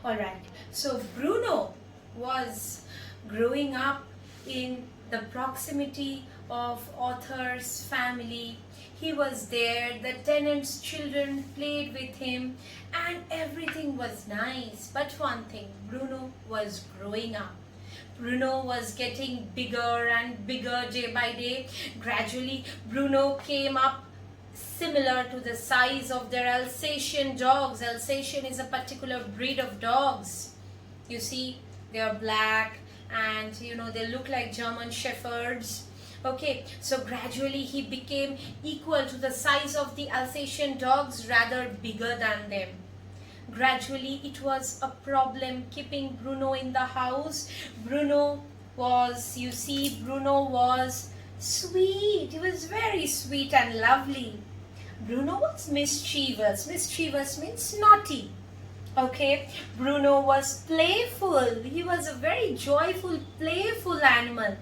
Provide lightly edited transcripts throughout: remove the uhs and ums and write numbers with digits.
Alright, so Bruno was growing up in the proximity of Arthur's family. He was there, the tenant's children played with him, and everything was nice. But one thing, Bruno was growing up. Bruno was getting bigger and bigger day by day. Gradually, Bruno came up similar to the size of their Alsatian dogs. Alsatian is a particular breed of dogs. You see, they are black and they look like German shepherds. Okay, so gradually he became equal to the size of the Alsatian dogs, rather bigger than them. Gradually it was a problem keeping Bruno in the house. Bruno was sweet. He was very sweet and lovely. Bruno was mischievous. Mischievous means naughty. Okay, Bruno was playful. He was a very joyful, playful animal.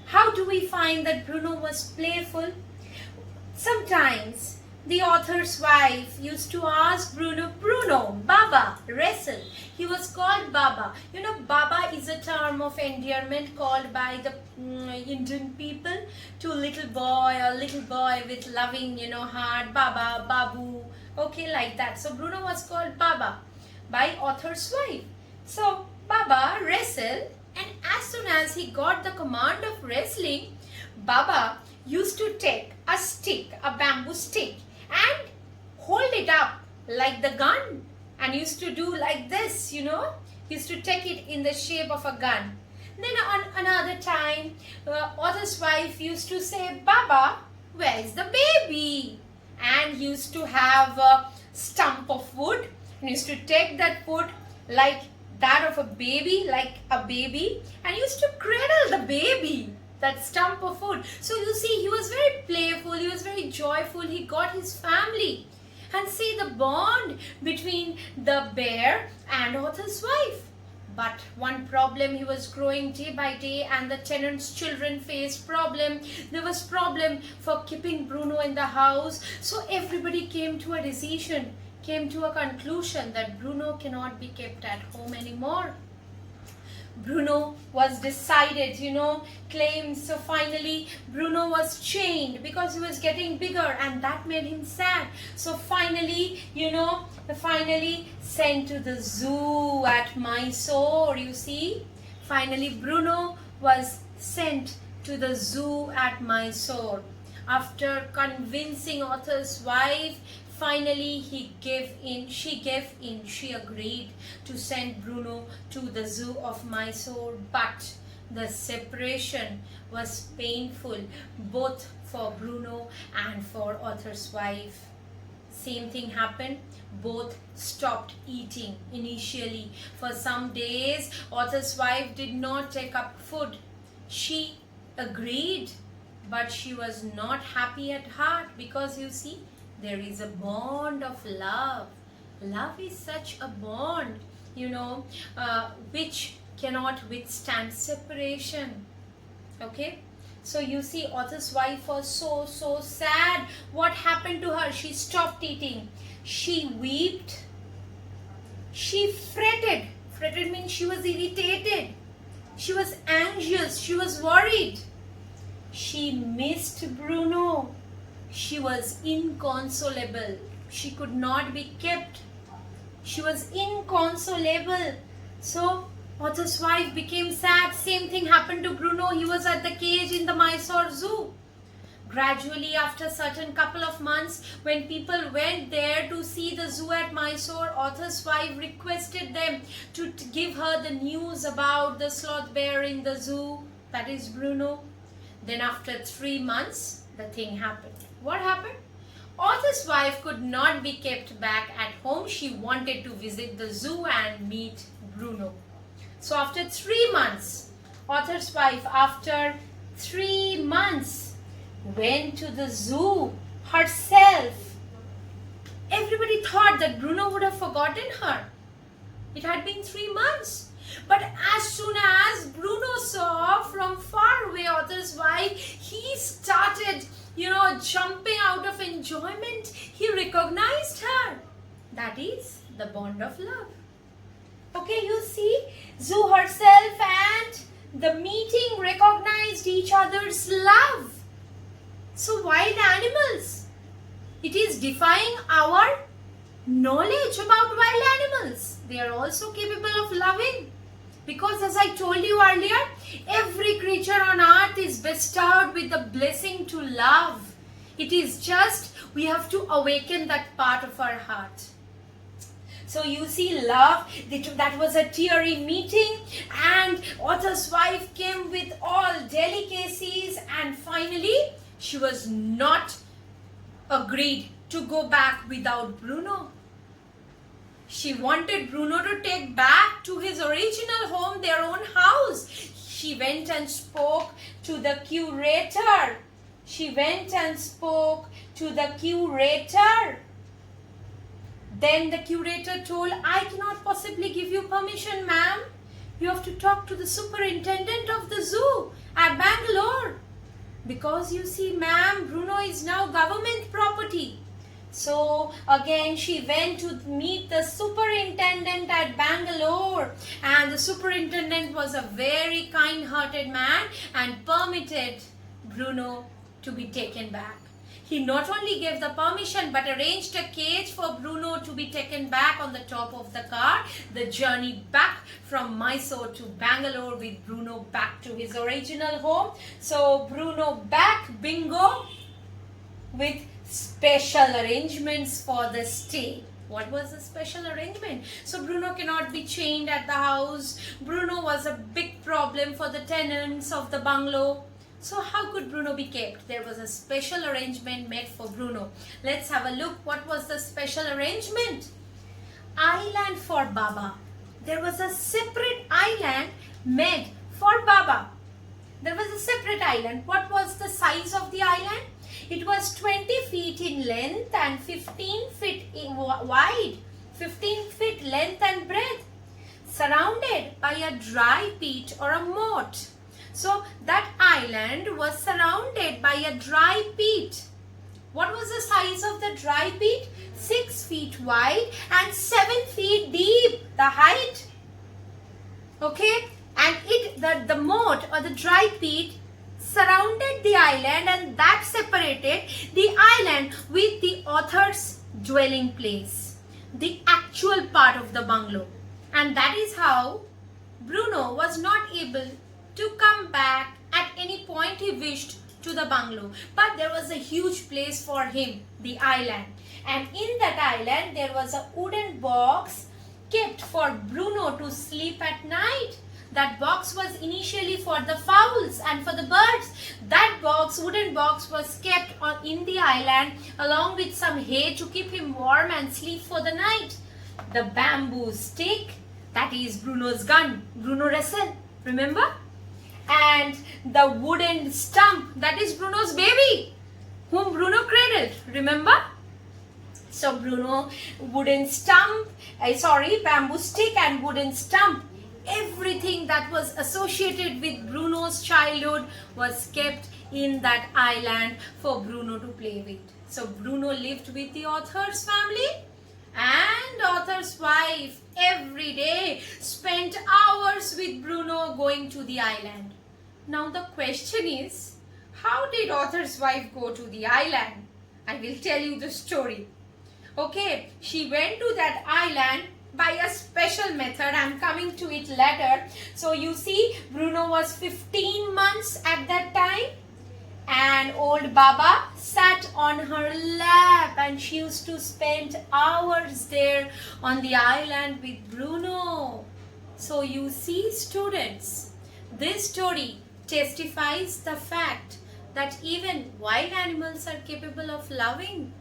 How do we find that Bruno was playful? Sometimes the author's wife used to ask Bruno, Baba, wrestle. He was called Baba. Baba is a term of endearment called by the Indian people to little boy with loving, heart, Baba, Babu. Okay, like that. So Bruno was called Baba by author's wife. So Baba wrestled, and as soon as he got the command of wrestling, Baba used to take a bamboo stick, and hold it up like the gun, and used to do like this, used to take it in the shape of a gun. Then on another time, author's wife used to say, Baba, where is the baby? And used to have a stump of wood, and used to take that wood like that of a baby, and used to cradle the baby, that stump of wood. So you see, he was very playful, he was very joyful, he got his family. And see the bond between the bear and author's wife. But one problem, he was growing day by day, and the tenant's children faced problem. There was problem for keeping Bruno in the house. So everybody came to a decision, came to a conclusion that Bruno cannot be kept at home anymore. Bruno was decided, claims. So finally, Bruno was chained because he was getting bigger, and that made him sad. So finally, sent to the zoo at Mysore, you see. Finally, Bruno was sent to the zoo at Mysore. After convincing author's wife, finally she gave in, she agreed to send Bruno to the zoo of Mysore, but the separation was painful both for Bruno and for author's wife. Same thing happened, both stopped eating initially. For some days, author's wife did not take up food. She agreed, but she was not happy at heart, because you see, there is a bond of love. Love is such a bond, which cannot withstand separation. Okay? So you see, author's wife was so sad. What happened to her? She stopped eating. She wept. She fretted. Fretted means she was irritated. She was anxious. She was worried. She missed Bruno. She was inconsolable. She could not be kept. She was inconsolable. So author's wife became sad. Same thing happened to Bruno. He was at the cage in the Mysore Zoo. Gradually, after certain couple of months, when people went there to see the zoo at Mysore, author's wife requested them to give her the news about the sloth bear in the zoo, that is Bruno. Then after 3 months, the thing happened. What happened? Author's wife could not be kept back at home. She wanted to visit the zoo and meet Bruno. So after 3 months, author's wife, after 3 months, went to the zoo herself. Everybody thought that Bruno would have forgotten her. It had been 3 months. But as soon as Bruno saw from far away author's wife, he started, jumping out of enjoyment. He recognized her. That is the bond of love. zoo herself and the meeting recognized each other's love. So wild animals, it is defying our knowledge about wild animals. They are also capable of loving. Because as I told you earlier, every creature on earth is bestowed with the blessing to love. It is just we have to awaken that part of our heart. So you see, love, that was a teary meeting, and author's wife came with all delicacies, and finally she was not agreed to go back without Bruno. She wanted Bruno to take back to his original home, their own house. She went and spoke to the curator. Then the curator told, I cannot possibly give you permission, ma'am. You have to talk to the superintendent of the zoo at Bangalore. Because you see, ma'am, Bruno is now government property. So again she went to meet the superintendent at Bangalore, and the superintendent was a very kind-hearted man and permitted Bruno to be taken back. He not only gave the permission but arranged a cage for Bruno to be taken back on the top of the car. The journey back from Mysore to Bangalore with Bruno back to his original home. So Bruno back, bingo, with special arrangements for the stay. What was the special arrangement? So Bruno cannot be chained at the house. Bruno was a big problem for the tenants of the bungalow. So how could Bruno be kept? There was a special arrangement made for Bruno. Let's have a look. What was the special arrangement? Island for Baba. There was a separate island made for Baba. There was a separate island. What was the size of the island? It was 20 feet in length and 15 feet wide, 15 feet length and breadth, surrounded by a dry peat or a moat. So that island was surrounded by a dry peat. What was the size of the dry peat? 6 feet wide and 7 feet deep, the height. Okay, and the moat or the dry peat surrounded the island, and that separated the island with the author's dwelling place, the actual part of the bungalow. And that is how Bruno was not able to come back at any point he wished to the bungalow. But there was a huge place for him, the island. And in that island there was a wooden box kept for Bruno to sleep at night. That box was initially for the fowls and for the birds. That box, wooden box, was kept in the island along with some hay to keep him warm and sleep for the night. The bamboo stick, that is Bruno's gun. Bruno wrestled, remember? And the wooden stump, that is Bruno's baby, whom Bruno cradled, remember? So Bruno, bamboo stick and wooden stump. Everything that was associated with Bruno's childhood was kept in that island for Bruno to play with. So Bruno lived with the author's family, and author's wife every day spent hours with Bruno going to the island. Now the question is, how did author's wife go to the island? I will tell you the story. Okay, she went to that island by a special method. I am coming to it later. So you see, Bruno was 15 months at that time, and old Baba sat on her lap, and she used to spend hours there on the island with Bruno. So you see, students, this story testifies the fact that even wild animals are capable of loving.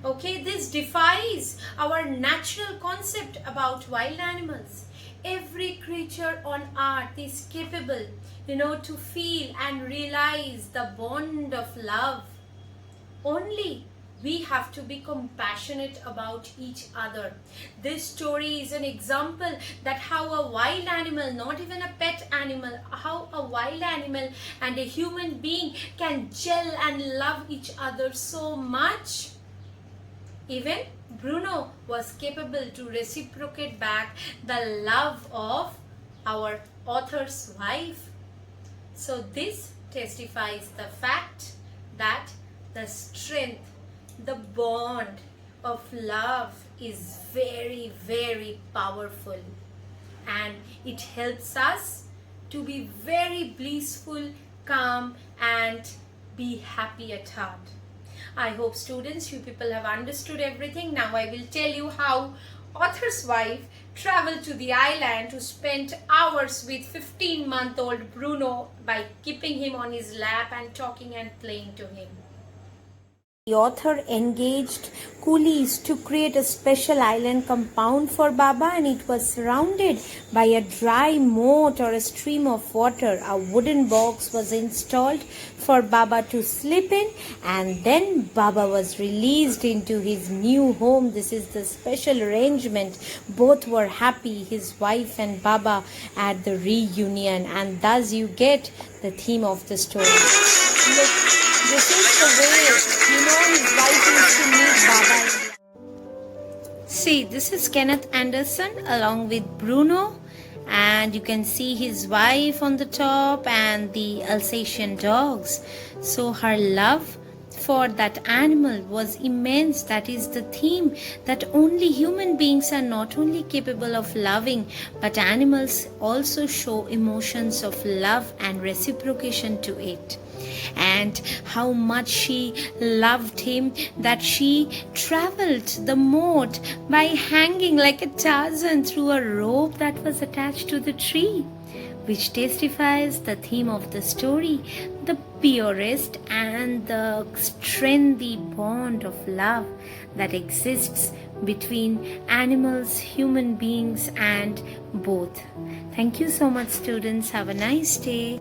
Okay, this defies our natural concept about wild animals. Every creature on earth is capable, to feel and realize the bond of love. Only we have to be compassionate about each other. This story is an example that how a wild animal, not even a pet animal, how a wild animal and a human being can gel and love each other so much. Even Bruno was capable to reciprocate back the love of our author's wife. So this testifies the fact that the strength, the bond of love is very, very powerful, and it helps us to be very blissful, calm, and be happy at heart. I hope students, you people have understood everything. Now I will tell you how author's wife traveled to the island to spend hours with 15-month-old Bruno by keeping him on his lap and talking and playing to him. The author engaged coolies to create a special island compound for Baba, and it was surrounded by a dry moat or a stream of water. A wooden box was installed for Baba to sleep in, and then Baba was released into his new home. This is the special arrangement. Both were happy, his wife and Baba, at the reunion, and thus you get the theme of the story. Look, this is the way, his wife used to meet Baba. See, this is Kenneth Anderson along with Bruno, and you can see his wife on the top and the Alsatian dogs. So her love for that animal was immense. That is the theme, that only human beings are not only capable of loving, but animals also show emotions of love and reciprocation to it. And how much she loved him, that she traveled the moat by hanging like a Tarzan through a rope that was attached to the tree, which testifies the theme of the story, the purest and the strengthy bond of love that exists between animals, human beings, and both. Thank you so much, students. Have a nice day.